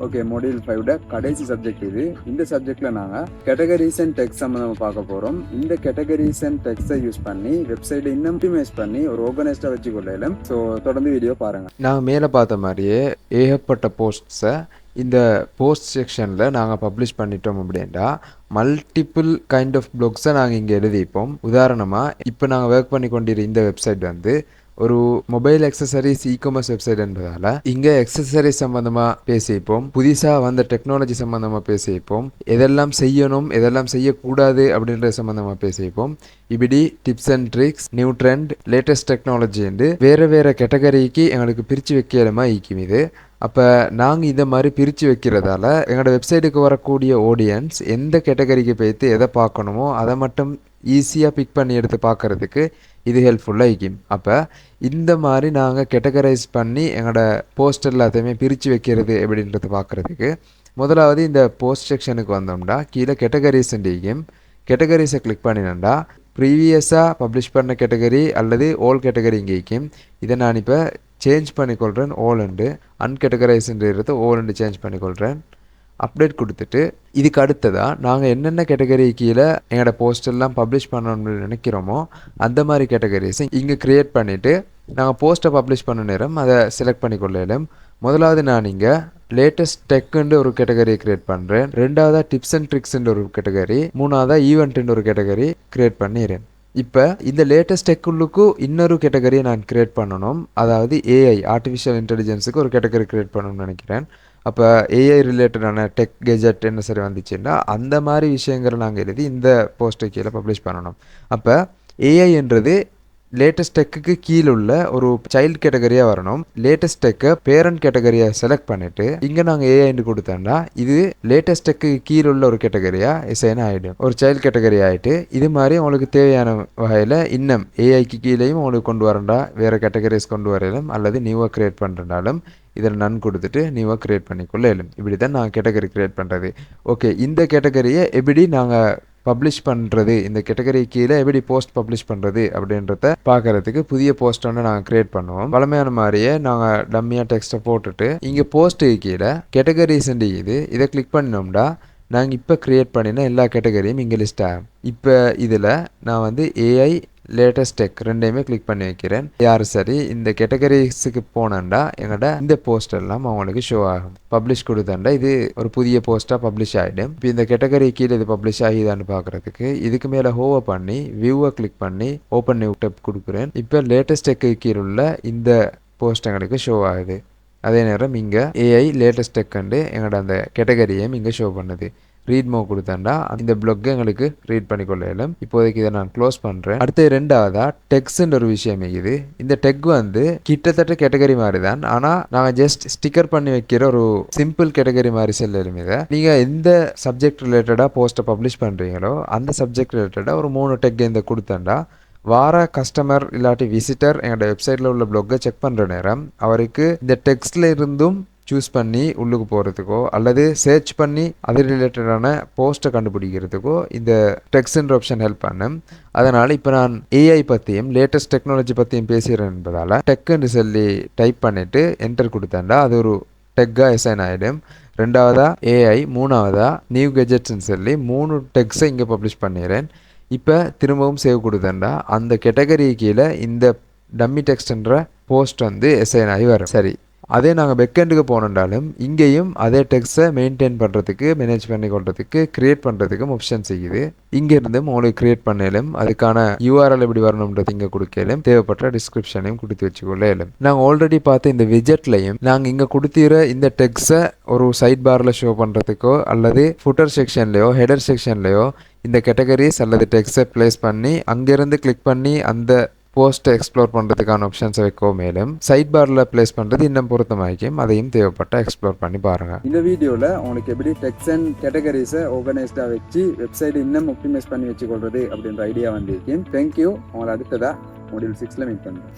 Okay, module 5 கடைசி subject இது. இந்த சப்ஜெக்ட்ல நாங்க கேட்டகரிஸ் அண்ட் டெக்ஸ்ட் சம்பந்தமா பார்க்க போறோம். இந்த கேட்டகரிஸ் அண்ட் டெக்ஸ்ட்டை யூஸ் பண்ணி வெப்சைட்டை இன்னும் ஆப்டிமைஸ் பண்ணி ஒரு ஆர்கனைஸ்டா வச்சு கொள்ளலாம். ஸோ தொடர்ந்து வீடியோ பாருங்க. நாங்கள் மேலே பார்த்த மாதிரியே ஏகப்பட்ட போஸ்ட்ஸை இந்த போஸ்ட் செக்ஷனில் நாங்கள் பப்ளிஷ் பண்ணிட்டோம் அப்படின்னா மல்டிபிள் கைண்ட் ஆஃப் ப்ளாக்ஸை நாங்கள் இங்கே எழுதிப்போம். உதாரணமாக இப்போ நாங்கள் ஒர்க் பண்ணி கொண்டிருக்கிற இந்த வெப்சைட் வந்து ஒரு மொபைல் எக்ஸசரிஸ் இ-காமர்ஸ் வெப்சைட் என்பதால் இங்கே எக்ஸசரிஸ் சம்மந்தமாக பேசிப்போம், புதுசாக வந்த டெக்னாலஜி சம்மந்தமாக பேசிப்போம், எதெல்லாம் செய்யணும் எதெல்லாம் செய்யக்கூடாது அப்படின்ற சம்மந்தமாக பேசிப்போம். இப்படி tips and tricks, new trend, latest technology என்று வேறு வேறு கேட்டகரிக்கு எங்களுக்கு பிரித்து வைக்கலமா ஈக்கும். இது அப்போ நாங்கள் இந்த மாதிரி பிரித்து வைக்கிறதால எங்களோட வெப்சைட்டுக்கு வரக்கூடிய ஆடியன்ஸ் எந்த கேட்டகரிக்கு போய்த்து எதை பார்க்கணுமோ அதை மட்டும் ஈஸியாக பிக் பண்ணி எடுத்து பார்க்குறதுக்கு இது ஹெல்ப்ஃபுல்லாக இருக்கும். அப்போ இந்த மாதிரி நாங்கள் கேட்டகரைஸ் பண்ணி எங்களோட போஸ்ட் எல்லாத்தையுமே பிரித்து வைக்கிறது எப்படின்றது பார்க்குறதுக்கு முதலாவது இந்த போஸ்ட் செக்ஷனுக்கு வந்தோம்னா கீழே கேட்டகரிஸ் இருக்கும். கேட்டகரிஸை கிளிக் பண்ணினோம்னா ப்ரீவியஸாக பப்ளிஷ் பண்ண கேட்டகரி அல்லது ஓல் கேட்டகரி இங்கே இருக்கும். இதை நான் இப்போ சேஞ்ச் பண்ணிக்கொள்கிறேன். ஓல்ண்டு அன்கேட்டகரைஸ்ன்றது ஓல்ண்டு சேஞ்ச் பண்ணிக்கொள்கிறேன். அப்டேட் கொடுத்துட்டு இதுக்கு அடுத்ததாக நாங்கள் என்னென்ன கேட்டகரி கீழே எங்களோட போஸ்டெல்லாம் பப்ளிஷ் பண்ணணும்னு நினைக்கிறோமோ அந்த மாதிரி கேட்டகரிஸை இங்கே க்ரியேட் பண்ணிவிட்டு நாங்கள் போஸ்ட்டை பப்ளிஷ் பண்ண நேரம் அதை செலக்ட் பண்ணிக்கொள்ளலாம். முதலாவது நான் இங்கே லேட்டஸ்ட் டெக்குன்ற ஒரு கேட்டகரியை க்ரியேட் பண்ணுறேன். ரெண்டாவதாக டிப்ஸ் அண்ட் ட்ரிக்ஸ்ன்ற ஒரு கேட்டகரி, மூணாவதாக ஈவெண்ட்டுன்ற ஒரு கேட்டகரி க்ரியேட் பண்ணிடுறேன். இப்போ இந்த லேட்டஸ்ட் டெக்குள்ளுக்கு இன்னொரு கேட்டகரியை நான் க்ரியேட் பண்ணணும். அதாவது ஏஐ ஆர்டிஃபிஷியல் இன்டெலிஜென்ஸுக்கு ஒரு கேட்டகரி க்ரியேட் பண்ணணும்னு நினைக்கிறேன். அப்போ ஏஐ ரிலேட்டடான டெக் கெஜெட் என்ன சரி வந்துச்சுன்னா அந்த மாதிரி விஷயங்களை நாங்கள் எழுதி இந்த போஸ்ட்டை கீழே பப்ளிஷ் பண்ணணும். அப்போ ஏஐன்றது லேட்டஸ்ட் டெக்குக்கு கீழே உள்ள ஒரு சைல்டு கேட்டகரியாக வரணும். லேட்டஸ்ட் டெக்கை பேரண்ட் கேட்டகரியை செலக்ட் பண்ணிவிட்டு இங்கே நாங்கள் ஏஐன்னு கொடுத்தோம்னா இது லேட்டஸ்ட் டெக்கு கீழே உள்ள ஒரு கேட்டகரியாக எஸ்ஐன்னு ஆகிடும், ஒரு சைல்டு கேட்டகரி ஆகிட்டு இது மாதிரி உங்களுக்கு தேவையான வகையில் இன்னும் ஏஐக்கு கீழேயும் உங்களுக்கு கொண்டு வரண்டா வேறு கேட்டகரிஸ் கொண்டு வரலும் அல்லது நியூவாக க்ரியேட் பண்ணுறனாலும் இதில் நன் கொடுத்துட்டு நியூவாக க்ரியேட் பண்ணிக்கொள்ளலும். இப்படி தான் நாங்கள் கேட்டகரி க்ரியேட் பண்ணுறது. ஓகே, இந்த கேட்டகரியை எப்படி நாங்கள் பப்ளிஷ் பண்ணுறது, இந்த கேட்டகரி கீழே எப்படி போஸ்ட் பப்ளிஷ் பண்ணுறது அப்படின்றத பார்க்குறதுக்கு புதிய போஸ்ட் ஒன்று நாங்கள் க்ரியேட் பண்ணுவோம். பழமையான மாதிரியே நாங்கள் டம்மியாக டெக்ஸ்ட்டை போட்டுட்டு இங்கே போஸ்ட்டுக்கு கீழே கேட்டகரிஸ்ன்னு இதை கிளிக் பண்ணினோம்னா நாங்கள் இப்போ க்ரியேட் பண்ணின எல்லா கேட்டகரியும் இங்கே லிஸ்ட் ஆகும். இப்போ இதில் நான் வந்து ஏஐ லேட்டஸ்ட் டெக் ரெண்டையுமே கிளிக் பண்ணி வைக்கிறேன். யார் சரி இந்த கேட்டகரிஸுக்கு போனேன்டா எங்கள்ட இந்த போஸ்ட் எல்லாம் அவங்களுக்கு ஷோ ஆகும். பப்ளிஷ் கொடுத்தேன்டா இது ஒரு புதிய போஸ்ட்டாக பப்ளிஷ் ஆகிடும். இப்போ இந்த கேட்டகரி கீழே இது பப்ளிஷ் ஆகிதான்னு பார்க்குறதுக்கு இதுக்கு மேலே ஹோவர் பண்ணி வியூவை கிளிக் பண்ணி ஓப்பன் நியூ டெப் கொடுக்குறேன். இப்போ லேட்டஸ்ட் டெக்கு கீழே உள்ள இந்த போஸ்ட் எங்களுக்கு ஷோ ஆகுது. அதே நேரம் இங்கே ஏஐ லேட்டஸ்ட் டெக்குண்டு எங்களோட அந்த கேட்டகரியையும் இங்கே ஷோ பண்ணுது. ரீட் மோ கொடுத்தேன்டா இந்த பிளாக் எங்களுக்கு ரீட் பண்ணிக்கொள்ளலாம். இப்போதைக்கு இதை நான் க்ளோஸ் பண்ணுறேன். அடுத்து ரெண்டாவதா டெக்ஸ்ன்ற ஒரு விஷயம் இருக்குது. இந்த டெக் வந்து கிட்டத்தட்ட கேட்டகரி மாதிரி தான், ஆனால் நாங்கள் ஜஸ்ட் ஸ்டிக்கர் பண்ணி வைக்கிற ஒரு சிம்பிள் கேட்டகரி மாதிரி செல்லும். இதை நீங்கள் எந்த சப்ஜெக்ட் ரிலேட்டடாக போஸ்ட்டை பப்ளிஷ் பண்ணுறீங்களோ அந்த சப்ஜெக்ட் ரிலேட்டடாக ஒரு 3 டெக் இந்த கொடுத்தேன்டா வார கஸ்டமர் இல்லாட்டி விசிட்டர் எங்களோட வெப்சைட்டில் உள்ள பிளாக்கை செக் பண்ணுற நேரம் அவருக்கு இந்த டெக்ஸ்டில் இருந்தும் சூஸ் பண்ணி உள்ளுக்கு போகிறதுக்கோ அல்லது சர்ச் பண்ணி அது ரிலேட்டடான போஸ்ட்டை கண்டுபிடிக்கிறதுக்கோ இந்த டெக்ஸ்ட்ன்ற ஆப்ஷன் ஹெல்ப் பண்ணும். அதனால் இப்போ நான் ஏஐ பற்றியும் லேட்டஸ்ட் டெக்னாலஜி பற்றியும் பேசுகிறேன் என்பதால் டெக்குன்னு சொல்லி டைப் பண்ணிவிட்டு என்டர் கொடுத்தேன்டா அது ஒரு டெக்காக எசைன் ஆகிடும். ரெண்டாவதா ஏஐ, மூணாவதா நியூ கெஜெட்ஸ்ன்னு சொல்லி 3 டெக்ஸை இங்கே பப்ளிஷ் பண்ணிடுறேன். இப்போ திரும்பவும் சேவ் கொடுத்தேன்டா அந்த கேட்டகரி கீழே இந்த டம்மி டெக்ஸ்ட்ன்ற போஸ்ட் வந்து எஸ்ஐன் ஆகி வரும். சரி, அதே நாங்கள் பெக்கெண்டுக்கு போனோம்னாலும் இங்கேயும் அதே டெக்ஸ்ட்டை மெயின்டைன் பண்ணுறதுக்கு மேனேஜ் பண்ணி கொள்றதுக்கு க்ரியேட் பண்ணுறதுக்கும் ஆப்ஷன் செய்யுது. இங்கேருந்து உங்களுக்கு க்ரியேட் பண்ணலும் அதுக்கான யூஆர்எல் எப்படி வரணுன்றது இங்கே கொடுக்கலும் தேவைப்பட்ட டிஸ்கிரிப்ஷனையும் கொடுத்து வச்சுக்கொள்ளலும். நாங்கள் ஆல்ரெடி பார்த்த இந்த விஜெட்லையும் நாங்கள் இங்கே கொடுத்துற இந்த டெக்ஸ்ட்டை ஒரு சைட் பாரில் ஷோ பண்ணுறதுக்கோ அல்லது ஃபுட்டர் செக்ஷன்லையோ ஹெடர் செக்ஷன்லையோ இந்த கேட்டகரிஸ் அல்லது டெக்ஸ்ட்டை ப்ளேஸ் பண்ணி அங்கேருந்து கிளிக் பண்ணி அந்த போஸ்ட்டை எக்ஸ்ப்ளோர் பண்ணுறதுக்கான ஆப்ஷன்ஸை வைக்கோ. மேலும் சைட் பாரில் ப்ளேஸ் பண்ணுறது இன்னும் பொருத்தமாக்கும். அதையும் தேவைப்பட்ட எக்ஸ்ப்ளோர் பண்ணி பாருங்கள். இந்த வீடியோவில் உங்களுக்கு எப்படி டெக்ஸ்ட் அண்ட் கேட்டகரிஸை ஆர்கனைஸ்டாக வச்சு வெப்சைட் இன்னும் ஆப்டிமைஸ் பண்ணி வச்சுக்கொள்றது அப்படின்ற ஐடியா வந்திருக்கேன். தேங்க்யூ. உங்களை அடுத்ததாக மாடியூல் 6 மீட் பண்ணுறேன்.